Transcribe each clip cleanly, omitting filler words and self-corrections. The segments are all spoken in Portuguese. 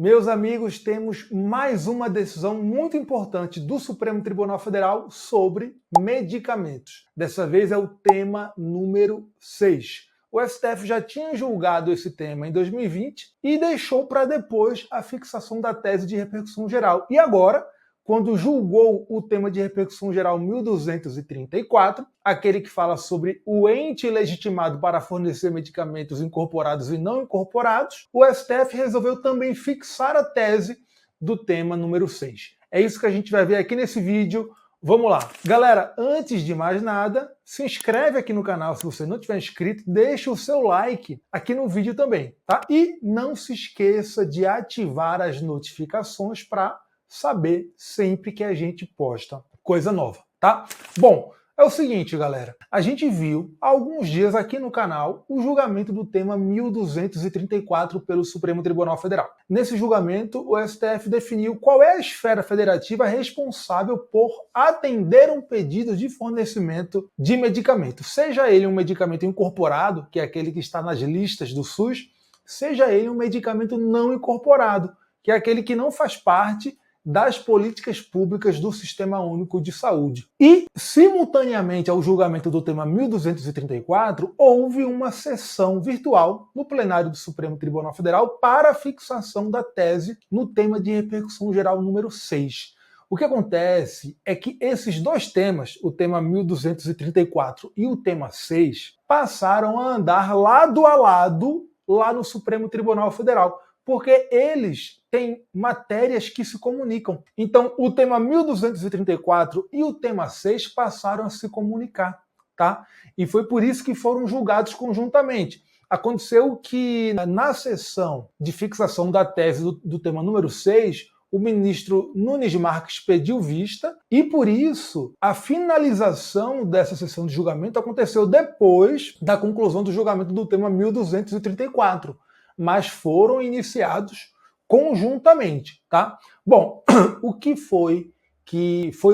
Meus amigos, temos mais uma decisão muito importante do Supremo Tribunal Federal sobre medicamentos. Dessa vez é o tema número 6. O STF já tinha julgado esse tema em 2020 e deixou para depois a fixação da tese de repercussão geral. E agora, quando julgou o tema de repercussão geral 1234, aquele que fala sobre o ente legitimado para fornecer medicamentos incorporados e não incorporados, o STF resolveu também fixar a tese do tema número 6. É isso que a gente vai ver aqui nesse vídeo. Vamos lá. Galera, antes de mais nada, se inscreve aqui no canal se você não tiver inscrito, deixa o seu like aqui no vídeo também, tá? E não se esqueça de ativar as notificações para saber sempre que a gente posta coisa nova, tá? Bom, é o seguinte, galera. A gente viu há alguns dias aqui no canal o julgamento do tema 1234 pelo Supremo Tribunal Federal. Nesse julgamento, o STF definiu qual é a esfera federativa responsável por atender um pedido de fornecimento de medicamento, seja ele um medicamento incorporado, que é aquele que está nas listas do SUS, seja ele um medicamento não incorporado, que é aquele que não faz parte das políticas públicas do Sistema Único de Saúde. E, simultaneamente ao julgamento do tema 1234, houve uma sessão virtual no plenário do Supremo Tribunal Federal para a fixação da tese no tema de repercussão geral número 6. O que acontece é que esses dois temas, o tema 1234 e o tema 6, passaram a andar lado a lado lá no Supremo Tribunal Federal, porque eles têm matérias que se comunicam. Então, o tema 1234 e o tema 6 passaram a se comunicar, tá? E foi por isso que foram julgados conjuntamente. Aconteceu que, na sessão de fixação da tese do tema número 6, o ministro Nunes Marques pediu vista e, por isso, a finalização dessa sessão de julgamento aconteceu depois da conclusão do julgamento do tema 1234. Mas foram iniciados conjuntamente, tá? Bom, o que foi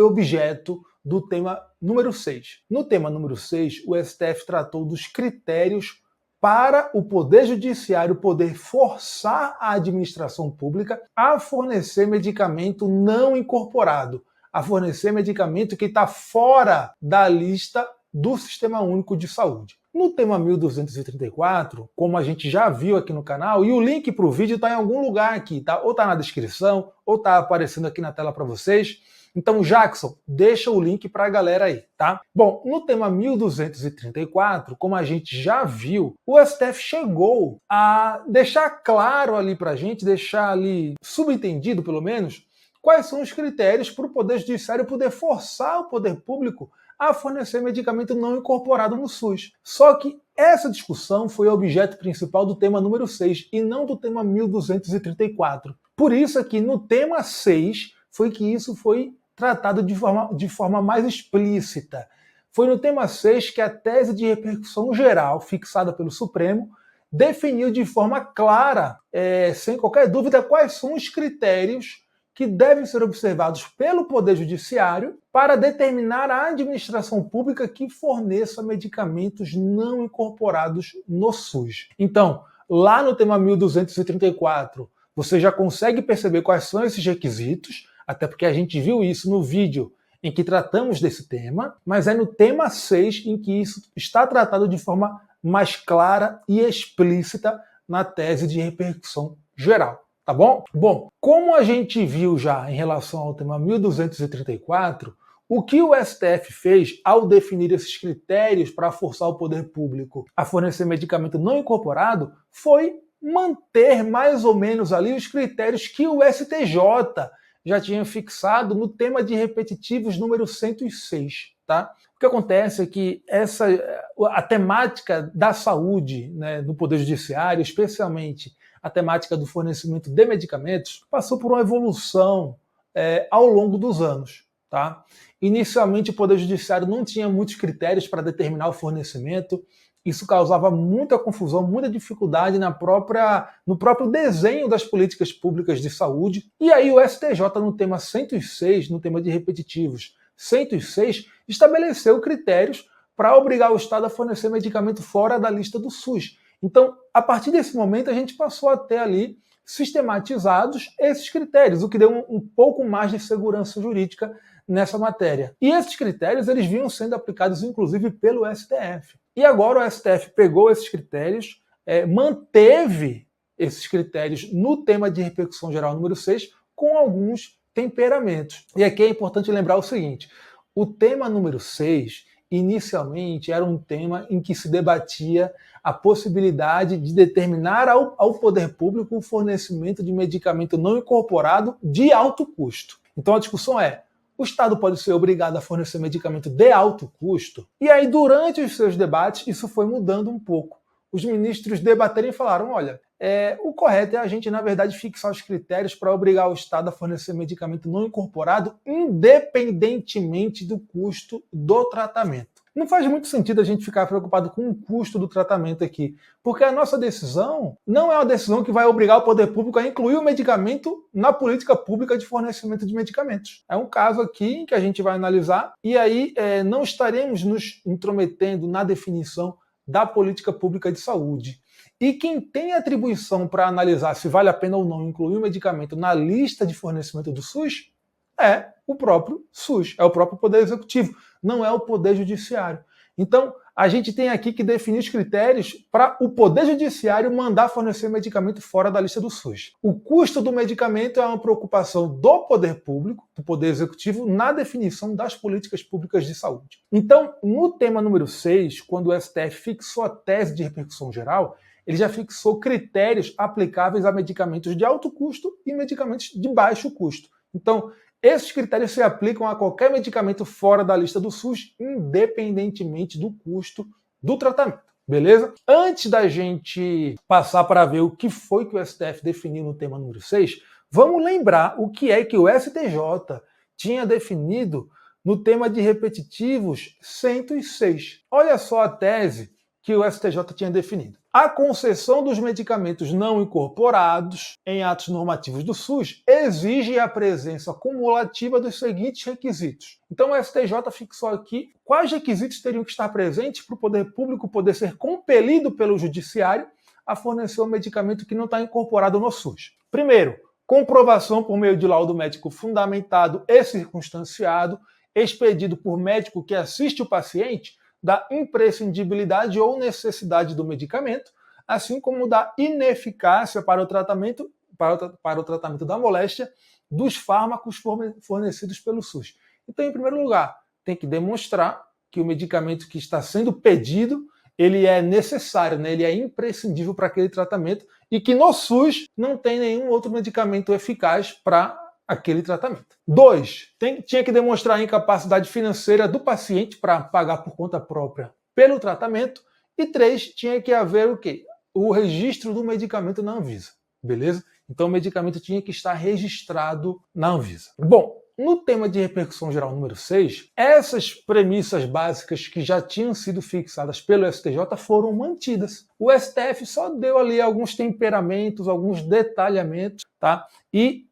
objeto do tema número 6? No tema número 6, o STF tratou dos critérios para o Poder Judiciário poder forçar a administração pública a fornecer medicamento não incorporado, a fornecer medicamento que está fora da lista do Sistema Único de Saúde. No tema 1234, como a gente já viu aqui no canal, e o link para o vídeo está em algum lugar aqui, tá? Ou está na descrição, ou está aparecendo aqui na tela para vocês. Então, Jackson, deixa o link para a galera aí, tá? Bom, no tema 1234, como a gente já viu, o STF chegou a deixar claro ali para a gente, deixar ali subentendido, pelo menos, quais são os critérios para o Poder Judiciário poder forçar o poder público a fornecer medicamento não incorporado no SUS. Só que essa discussão foi objeto principal do tema número 6 e não do tema 1234. Por isso aqui no tema 6 foi que isso foi tratado de forma mais explícita. Foi no tema 6 que a tese de repercussão geral, fixada pelo Supremo, definiu de forma clara, sem qualquer dúvida, quais são os critérios que devem ser observados pelo Poder Judiciário para determinar a administração pública que forneça medicamentos não incorporados no SUS. Então, lá no tema 1234, você já consegue perceber quais são esses requisitos, até porque a gente viu isso no vídeo em que tratamos desse tema, mas é no tema 6 em que isso está tratado de forma mais clara e explícita na tese de repercussão geral. Tá bom? Bom, como a gente viu já em relação ao tema 1234, o que o STF fez ao definir esses critérios para forçar o poder público a fornecer medicamento não incorporado foi manter mais ou menos ali os critérios que o STJ já tinha fixado no tema de repetitivos número 106. Tá? O que acontece é que a temática da saúde, né, do Poder Judiciário, especialmente a temática do fornecimento de medicamentos, passou por uma evolução ao longo dos anos. Tá? Inicialmente, o Poder Judiciário não tinha muitos critérios para determinar o fornecimento. Isso causava muita confusão, muita dificuldade no próprio desenho das políticas públicas de saúde. E aí o STJ, no tema 106, no tema de repetitivos 106, estabeleceu critérios para obrigar o Estado a fornecer medicamento fora da lista do SUS. Então, a partir desse momento, a gente passou a ter ali sistematizados esses critérios, o que deu um pouco mais de segurança jurídica nessa matéria. E esses critérios eles vinham sendo aplicados inclusive pelo STF. E agora o STF pegou esses critérios, manteve esses critérios no tema de repercussão geral número 6 com alguns temperamentos. E aqui é importante lembrar o seguinte, o tema número 6 inicialmente era um tema em que se debatia a possibilidade de determinar ao poder público o fornecimento de medicamento não incorporado de alto custo. Então a discussão é, o Estado pode ser obrigado a fornecer medicamento de alto custo? E aí, durante os seus debates, isso foi mudando um pouco. Os ministros debateram e falaram, olha, o correto é a gente, na verdade, fixar os critérios para obrigar o Estado a fornecer medicamento não incorporado, independentemente do custo do tratamento. Não faz muito sentido a gente ficar preocupado com o custo do tratamento aqui, porque a nossa decisão não é uma decisão que vai obrigar o poder público a incluir o medicamento na política pública de fornecimento de medicamentos. É um caso aqui em que a gente vai analisar e aí não estaremos nos intrometendo na definição da política pública de saúde. E quem tem atribuição para analisar se vale a pena ou não incluir o medicamento na lista de fornecimento do SUS é o próprio SUS, é o próprio Poder Executivo, não é o Poder Judiciário. Então, a gente tem aqui que definir os critérios para o Poder Judiciário mandar fornecer medicamento fora da lista do SUS. O custo do medicamento é uma preocupação do Poder Público, do Poder Executivo, na definição das políticas públicas de saúde. Então, no tema número 6, quando o STF fixou a tese de repercussão geral, ele já fixou critérios aplicáveis a medicamentos de alto custo e medicamentos de baixo custo. Então, esses critérios se aplicam a qualquer medicamento fora da lista do SUS, independentemente do custo do tratamento. Beleza? Antes da gente passar para ver o que foi que o STF definiu no tema número 6, vamos lembrar o que é que o STJ tinha definido no tema de repetitivos 106. Olha só a tese que o STJ tinha definido. A concessão dos medicamentos não incorporados em atos normativos do SUS exige a presença cumulativa dos seguintes requisitos. Então o STJ fixou aqui quais requisitos teriam que estar presentes para o poder público poder ser compelido pelo judiciário a fornecer um medicamento que não está incorporado no SUS. Primeiro, comprovação por meio de laudo médico fundamentado e circunstanciado, expedido por médico que assiste o paciente, da imprescindibilidade ou necessidade do medicamento, assim como da ineficácia para o tratamento da moléstia dos fármacos fornecidos pelo SUS. Então, em primeiro lugar, tem que demonstrar que o medicamento que está sendo pedido, ele é necessário, né? Ele é imprescindível para aquele tratamento e que no SUS não tem nenhum outro medicamento eficaz para aquele tratamento. 2. Tinha que demonstrar a incapacidade financeira do paciente para pagar por conta própria pelo tratamento. E 3. Tinha que haver o quê? O registro do medicamento na Anvisa. Beleza? Então o medicamento tinha que estar registrado na Anvisa. Bom, no tema de repercussão geral número 6, essas premissas básicas que já tinham sido fixadas pelo STJ foram mantidas. O STF só deu ali alguns temperamentos, alguns detalhamentos, tá? E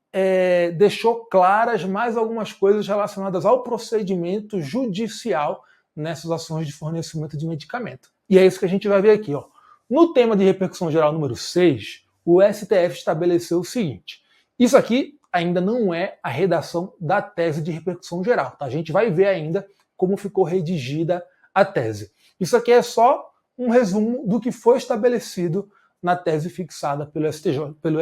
deixou claras mais algumas coisas relacionadas ao procedimento judicial nessas ações de fornecimento de medicamento. E é isso que a gente vai ver aqui. Ó. No tema de repercussão geral número 6, o STF estabeleceu o seguinte. Isso aqui ainda não é a redação da tese de repercussão geral. Tá? A gente vai ver ainda como ficou redigida a tese. Isso aqui é só um resumo do que foi estabelecido na tese fixada pelo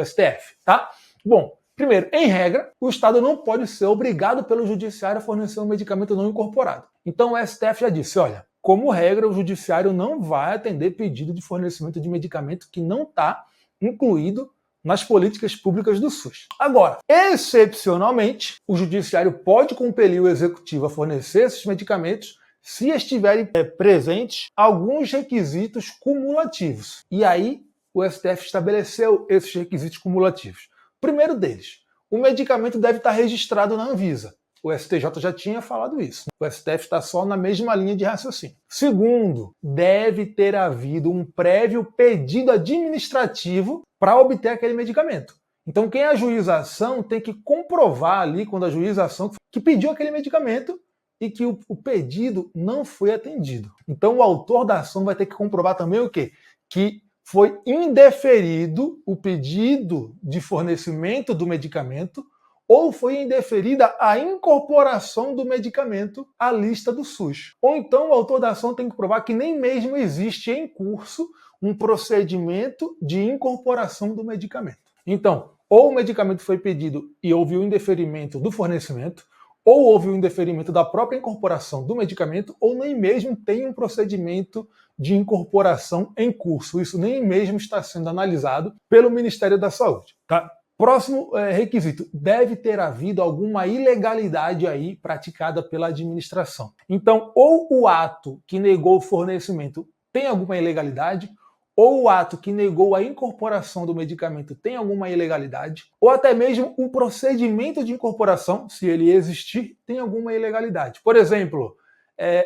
STF. Tá? Bom, primeiro, em regra, o Estado não pode ser obrigado pelo Judiciário a fornecer um medicamento não incorporado. Então o STF já disse, olha, como regra, o Judiciário não vai atender pedido de fornecimento de medicamento que não está incluído nas políticas públicas do SUS. Agora, excepcionalmente, o Judiciário pode compelir o Executivo a fornecer esses medicamentos se estiverem presentes alguns requisitos cumulativos. E aí, o STF estabeleceu esses requisitos cumulativos. Primeiro deles, o medicamento deve estar registrado na Anvisa. O STJ já tinha falado isso. O STF está só na mesma linha de raciocínio. Segundo, deve ter havido um prévio pedido administrativo para obter aquele medicamento. Então, quem ajuiza a ação tem que comprovar ali, quando ajuiza a ação, que pediu aquele medicamento e que o pedido não foi atendido. Então, o autor da ação vai ter que comprovar também o quê? Que foi indeferido o pedido de fornecimento do medicamento ou foi indeferida a incorporação do medicamento à lista do SUS. Ou então o autor da ação tem que provar que nem mesmo existe em curso um procedimento de incorporação do medicamento. Então, ou o medicamento foi pedido e houve o indeferimento do fornecimento, ou houve o indeferimento da própria incorporação do medicamento, ou nem mesmo tem um procedimento de incorporação em curso. Isso nem mesmo está sendo analisado pelo Ministério da Saúde. Tá? Próximo requisito, deve ter havido alguma ilegalidade aí praticada pela administração. Então, ou o ato que negou o fornecimento tem alguma ilegalidade, ou o ato que negou a incorporação do medicamento tem alguma ilegalidade, ou até mesmo o procedimento de incorporação, se ele existir, tem alguma ilegalidade. Por exemplo,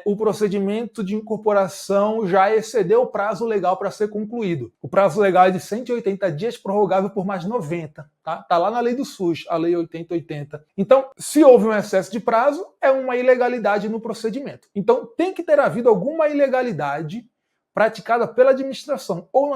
o procedimento de incorporação já excedeu o prazo legal para ser concluído. O prazo legal é de 180 dias, prorrogável por mais 90. Tá lá na lei do SUS, a lei 8080. Então, se houve um excesso de prazo, é uma ilegalidade no procedimento. Então, tem que ter havido alguma ilegalidade praticada pela administração, ou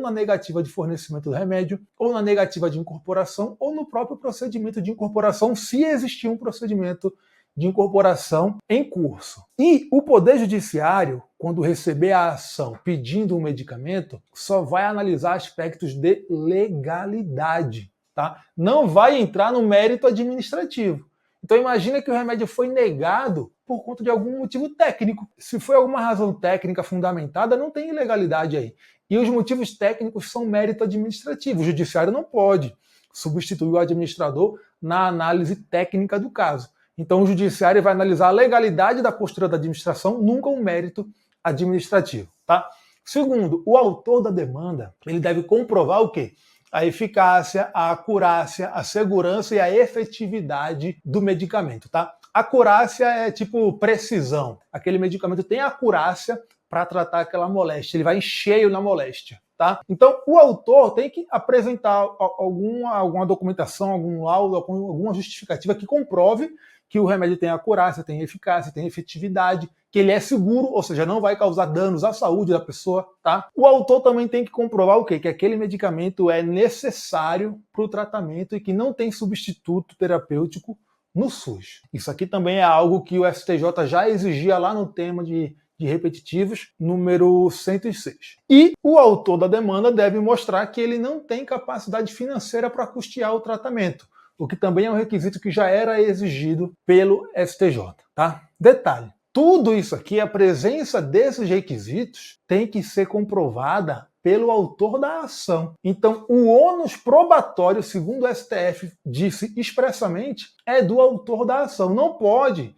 na negativa de fornecimento do remédio, ou na negativa de incorporação, ou no próprio procedimento de incorporação, se existir um procedimento de incorporação em curso. E o Poder Judiciário, quando receber a ação pedindo um medicamento, só vai analisar aspectos de legalidade, tá? Não vai entrar no mérito administrativo. Então imagina que o remédio foi negado por conta de algum motivo técnico. Se foi alguma razão técnica fundamentada, não tem ilegalidade aí. E os motivos técnicos são mérito administrativo. O judiciário não pode substituir o administrador na análise técnica do caso. Então o judiciário vai analisar a legalidade da postura da administração, nunca um mérito administrativo. Tá? Segundo, o autor da demanda ele deve comprovar o quê? A eficácia, a acurácia, a segurança e a efetividade do medicamento. Tá? Acurácia é tipo precisão. Aquele medicamento tem acurácia para tratar aquela moléstia, ele vai em cheio na moléstia. Tá? Então, o autor tem que apresentar alguma documentação, algum laudo, alguma justificativa que comprove que o remédio tem acurácia, tem eficácia, tem efetividade, que ele é seguro, ou seja, não vai causar danos à saúde da pessoa. Tá? O autor também tem que comprovar o quê? Que aquele medicamento é necessário para o tratamento e que não tem substituto terapêutico no SUS. Isso aqui também é algo que o STJ já exigia lá no tema de repetitivos, número 106. E o autor da demanda deve mostrar que ele não tem capacidade financeira para custear o tratamento, o que também é um requisito que já era exigido pelo STJ. Tá? Detalhe, tudo isso aqui, a presença desses requisitos tem que ser comprovada pelo autor da ação. Então, o ônus probatório, segundo o STF disse expressamente, é do autor da ação. Não pode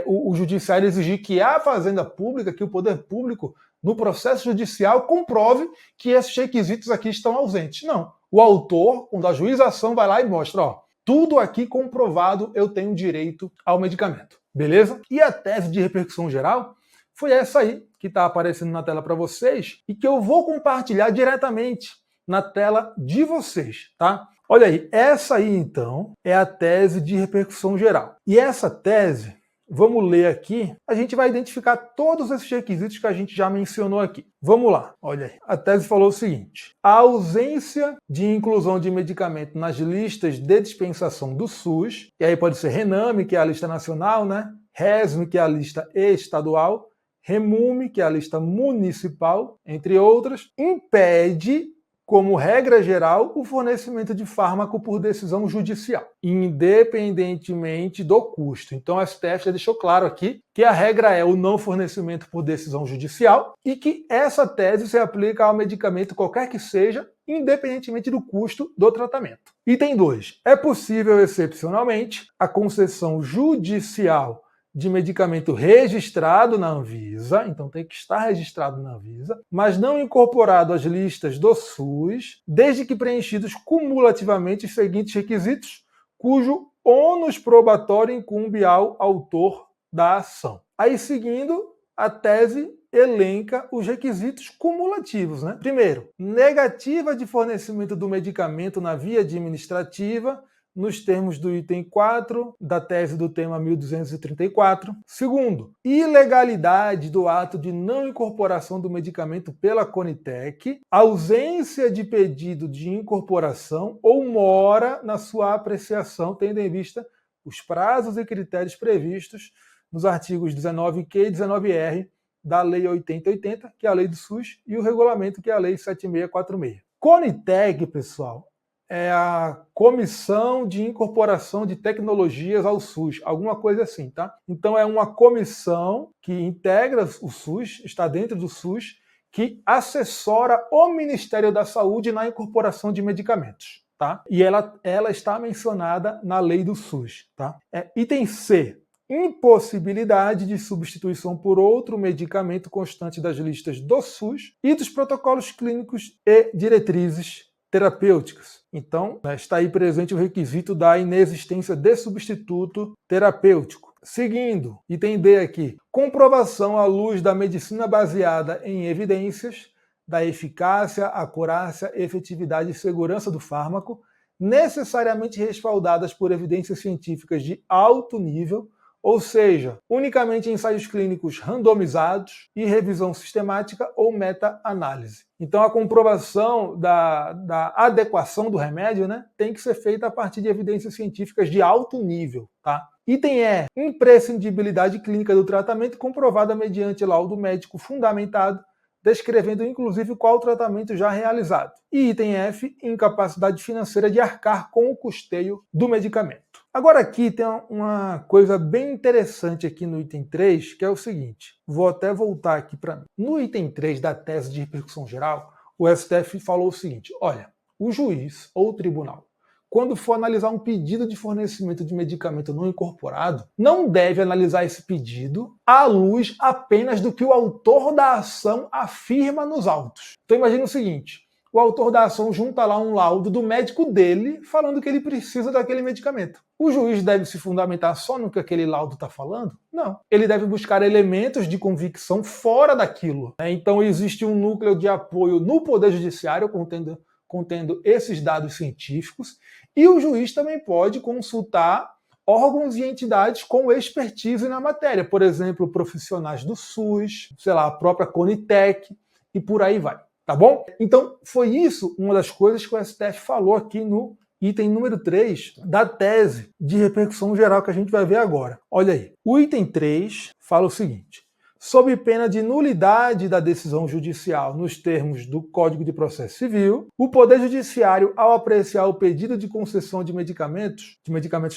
o judiciário exigir que a Fazenda Pública, que o poder público, no processo judicial, comprove que esses requisitos aqui estão ausentes. Não. O autor, quando ajuiza a ação, vai lá e mostra, ó, tudo aqui comprovado, eu tenho direito ao medicamento. Beleza? E a tese de repercussão geral foi essa aí, que está aparecendo na tela para vocês, e que eu vou compartilhar diretamente na tela de vocês, tá? Olha aí, essa aí, então, é a tese de repercussão geral. E essa tese, vamos ler aqui, a gente vai identificar todos esses requisitos que a gente já mencionou aqui. Vamos lá, olha aí. A tese falou o seguinte: a ausência de inclusão de medicamento nas listas de dispensação do SUS, e aí pode ser RENAME, que é a lista nacional, né? RESME, que é a lista estadual, REMUME, que é a lista municipal, entre outras, impede, como regra geral, o fornecimento de fármaco por decisão judicial, independentemente do custo. Então, o STF já deixou claro aqui que a regra é o não fornecimento por decisão judicial e que essa tese se aplica ao medicamento qualquer que seja, independentemente do custo do tratamento. Item 2. É possível, excepcionalmente, a concessão judicial de medicamento registrado na Anvisa, então tem que estar registrado na Anvisa, mas não incorporado às listas do SUS, desde que preenchidos cumulativamente os seguintes requisitos, cujo ônus probatório incumbe ao autor da ação. Aí, seguindo, a tese elenca os requisitos cumulativos, né? Primeiro, negativa de fornecimento do medicamento na via administrativa, nos termos do item 4 da tese do tema 1234. Segundo, ilegalidade do ato de não incorporação do medicamento pela Conitec, ausência de pedido de incorporação ou mora na sua apreciação, tendo em vista os prazos e critérios previstos nos artigos 19Q e 19R da Lei 8080, que é a Lei do SUS, e o regulamento, que é a Lei 7646. Conitec, pessoal, é a Comissão de Incorporação de Tecnologias ao SUS, alguma coisa assim, tá? Então é uma comissão que integra o SUS, está dentro do SUS, que assessora o Ministério da Saúde na incorporação de medicamentos, tá? E ela está mencionada na lei do SUS, tá? Item C, impossibilidade de substituição por outro medicamento constante das listas do SUS e dos protocolos clínicos e diretrizes terapêuticas. Então, está aí presente o requisito da inexistência de substituto terapêutico. Seguindo, item D aqui, comprovação à luz da medicina baseada em evidências da eficácia, acurácia, efetividade e segurança do fármaco, necessariamente respaldadas por evidências científicas de alto nível, ou seja, unicamente ensaios clínicos randomizados e revisão sistemática ou meta-análise. Então, a comprovação da adequação do remédio, né, tem que ser feita a partir de evidências científicas de alto nível, tá? Item E, imprescindibilidade clínica do tratamento comprovada mediante laudo médico fundamentado, descrevendo inclusive qual tratamento já realizado. E item F, incapacidade financeira de arcar com o custeio do medicamento. Agora aqui tem uma coisa bem interessante aqui no item 3, que é o seguinte, vou até voltar aqui para mim. No item 3 da tese de repercussão geral, o STF falou o seguinte, olha, o juiz ou o tribunal, quando for analisar um pedido de fornecimento de medicamento não incorporado, não deve analisar esse pedido à luz apenas do que o autor da ação afirma nos autos. Então imagina o seguinte, o autor da ação junta lá um laudo do médico dele falando que ele precisa daquele medicamento. O juiz deve se fundamentar só no que aquele laudo está falando? Não. Ele deve buscar elementos de convicção fora daquilo. Então existe um núcleo de apoio no Poder Judiciário contendo esses dados científicos, e o juiz também pode consultar órgãos e entidades com expertise na matéria, por exemplo, profissionais do SUS, sei lá, a própria Conitec, e por aí vai, tá bom? Então, foi isso uma das coisas que o STF falou aqui no item número 3 da tese de repercussão geral que a gente vai ver agora. Olha aí, o item 3 fala o seguinte, sob pena de nulidade da decisão judicial nos termos do Código de Processo Civil, o Poder Judiciário, ao apreciar o pedido de concessão de medicamentos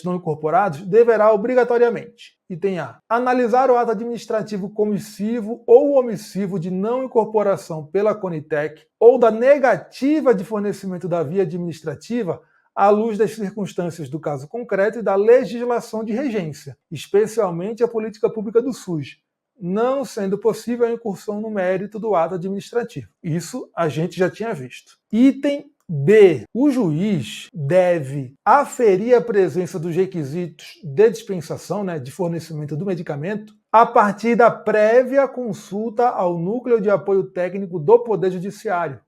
não incorporados, deverá obrigatoriamente, item A, analisar o ato administrativo comissivo ou omissivo de não incorporação pela Conitec ou da negativa de fornecimento da via administrativa à luz das circunstâncias do caso concreto e da legislação de regência, especialmente a política pública do SUS, não sendo possível a incursão no mérito do ato administrativo. Isso a gente já tinha visto. Item B. O juiz deve aferir a presença dos requisitos de dispensação, de fornecimento do medicamento, a partir da prévia consulta ao Núcleo de Apoio Técnico do Poder Judiciário,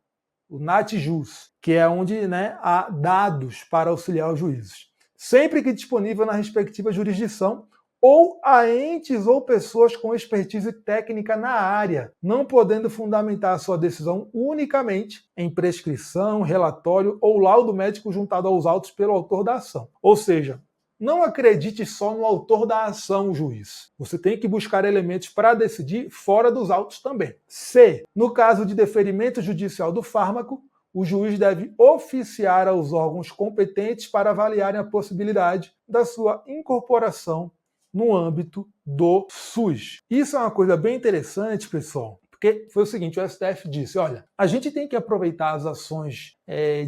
o NATJUS, que é onde há dados para auxiliar os juízes, sempre que disponível na respectiva jurisdição, ou a entes ou pessoas com expertise técnica na área, não podendo fundamentar sua decisão unicamente em prescrição, relatório ou laudo médico juntado aos autos pelo autor da ação. Ou seja, não acredite só no autor da ação, juiz. Você tem que buscar elementos para decidir fora dos autos também. C. No caso de deferimento judicial do fármaco, o juiz deve oficiar aos órgãos competentes para avaliarem a possibilidade da sua incorporação no âmbito do SUS. Isso é uma coisa bem interessante, pessoal, porque foi o seguinte, o STF disse, olha, a gente tem que aproveitar as ações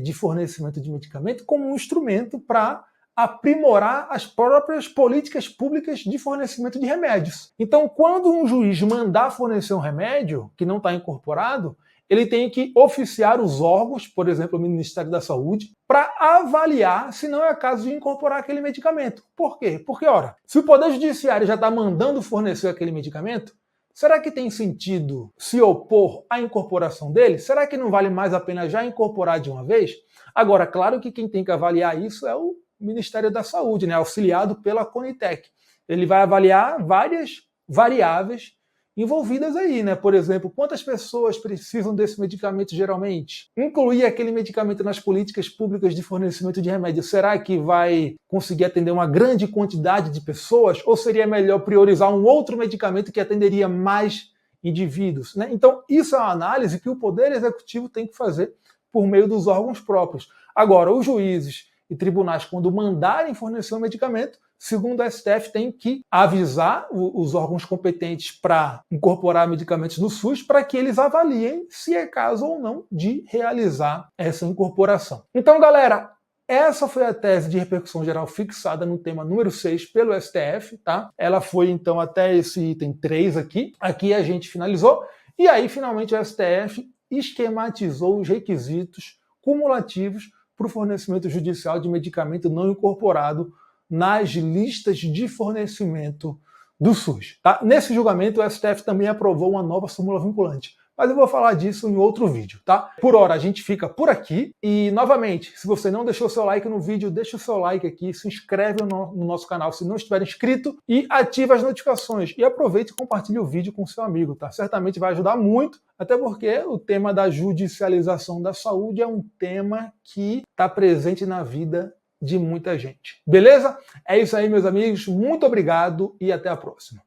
de fornecimento de medicamento como um instrumento para aprimorar as próprias políticas públicas de fornecimento de remédios. Então, quando um juiz mandar fornecer um remédio que não está incorporado, ele tem que oficiar os órgãos, por exemplo, o Ministério da Saúde, para avaliar se não é caso de incorporar aquele medicamento. Por quê? Porque, ora, se o Poder Judiciário já está mandando fornecer aquele medicamento, será que tem sentido se opor à incorporação dele? Será que não vale mais a pena já incorporar de uma vez? Agora, claro que quem tem que avaliar isso é o Ministério da Saúde, né, auxiliado pela Conitec. Ele vai avaliar várias variáveis envolvidas aí, né? Por exemplo, quantas pessoas precisam desse medicamento geralmente? Incluir aquele medicamento nas políticas públicas de fornecimento de remédio, será que vai conseguir atender uma grande quantidade de pessoas? Ou seria melhor priorizar um outro medicamento que atenderia mais indivíduos, né? Então, isso é uma análise que o Poder Executivo tem que fazer por meio dos órgãos próprios. Agora, os juízes e tribunais, quando mandarem fornecer um medicamento, segundo a STF, tem que avisar os órgãos competentes para incorporar medicamentos no SUS para que eles avaliem se é caso ou não de realizar essa incorporação. Então, galera, essa foi a tese de repercussão geral fixada no tema número 6 pelo STF, tá? Ela foi, então, até esse item 3 aqui. Aqui a gente finalizou. E aí, finalmente, o STF esquematizou os requisitos cumulativos para o fornecimento judicial de medicamento não incorporado nas listas de fornecimento do SUS. Tá? Nesse julgamento, o STF também aprovou uma nova súmula vinculante. Mas eu vou falar disso em outro vídeo, tá? Por hora, a gente fica por aqui. E, novamente, se você não deixou seu like no vídeo, deixa o seu like aqui, se inscreve no nosso canal se não estiver inscrito e ativa as notificações. E aproveite e compartilhe o vídeo com seu amigo, tá? Certamente vai ajudar muito, até porque o tema da judicialização da saúde é um tema que está presente na vida de muita gente. Beleza? É isso aí, meus amigos. Muito obrigado e até a próxima.